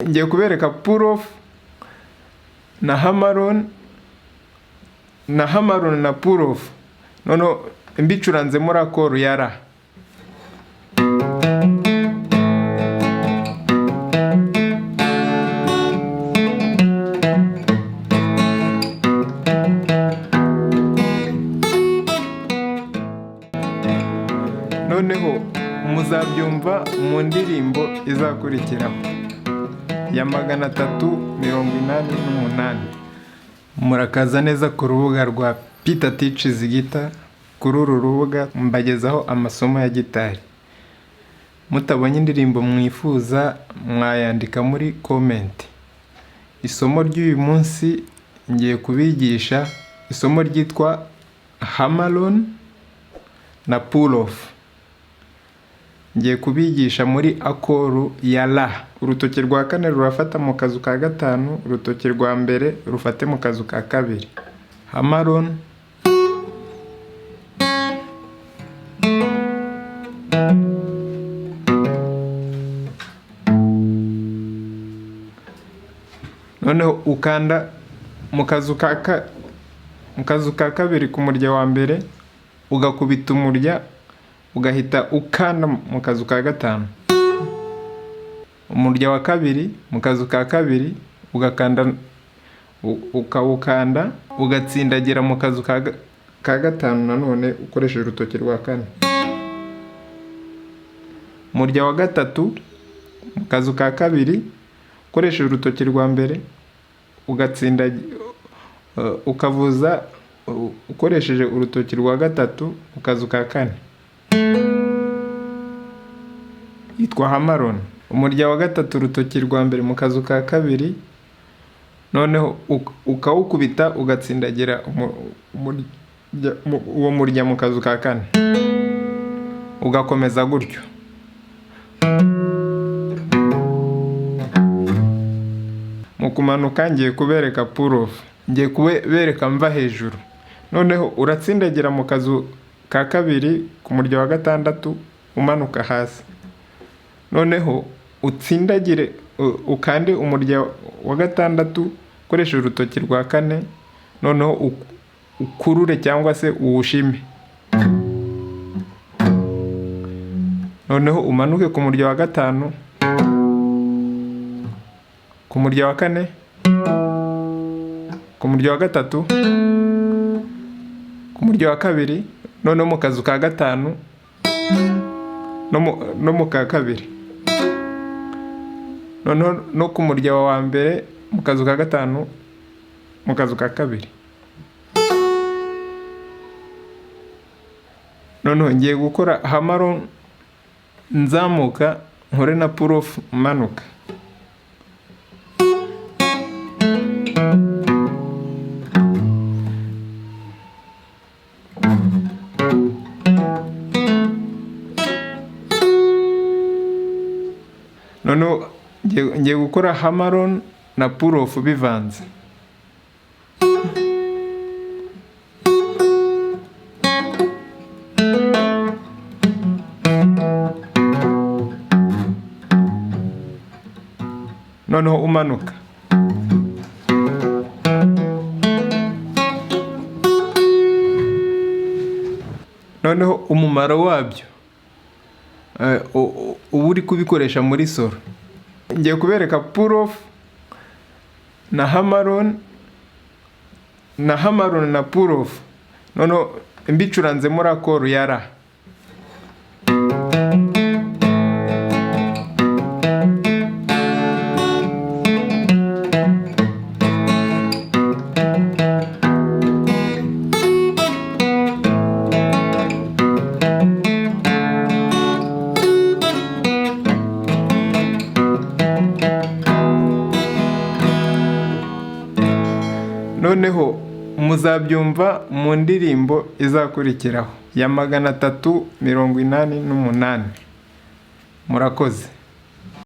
ngiye kubereka pull off na hammer-on na pull off, noneho mbicuranze muri akoro ya la. Noneho muzabyumva mu ndirimbo izakurikiraho ya 388. Murakaza neza ku rubuga rwa Peter Teaches Guitar. Kuri uru rubuga mbagezaho amasomo ya gitari. Mutabonye indirimbo mwifuza mwayandika muri comment. Isomo ry'uyu munsi ngiye kubigisha isomo ryitwa hammer-on na pull off. Ngiye kubigisha muri akoro ya la. Urutoki rwa kane rurafata mu kazu ka gatanu, urutoki rwa mbere rufate mu kazu ka kabiri. Hammer-on, noneho ukanda mu kazu ka kabiri ku murya wa mbere, ugakubita umurya, ugahita ukanda mu kazu ka gatanu. Umurya wa kabiri mu kazu ka kabiri ugakanda, ukawukanda ugatsindagira mu kazu ka gatanu nanone ukoresheje urutoki rwa kane. Umurya wa gatatu mu kazu ka kabiri ukoresheje urutoki rwa mbere ukavuza ukoresheje urutoki rwa gatatu mu kazu ka kane. Yitwa hammer-on. Umurya wa gatatu urutoki rwa mbere mu kazu ka kabiri, noneho ukawukubita ugatsindagira uwo murya mu kazu ka kane, ugakomeza gutyo. Mu kumanuka ngiye kubereka pull off. Ngiye kubereka mva hejuru. Noneho uratsindagira mu kazu ka kabiri ku murya wa gatandatu umanuka hasi. Noneho utsindagire ukande umurya wa gatandatu ukoresheje urutoki rwa kane, noneho ukurure cyangwa se uwushime. Noneho umanuke ku murya wa gatanu, ku murya wa kane, ku murya wa gatatu, ku murya wa kabiri, noneho mu kazu ka gatanu no mu ka kabiri, noneho no ku murya wa mbere mu kazu ka gatanu mu kazu ka kabiri. Noneho ngiye gukora hammer-on nzamuka, nkore na pull off manuka. Noneho ngiye gukora hammer-on na pull off bivanze. Noneho umanuka. Noneho umumaro wabyo uba uri kubikoresha muri solo. Ngiye kubereka pull off na hammer-on na pull off, noneho mbicuranze muri akoro ya la. Noneho muzabyumva mu ndirimbo izakurikiraho ya 388. Murakoze.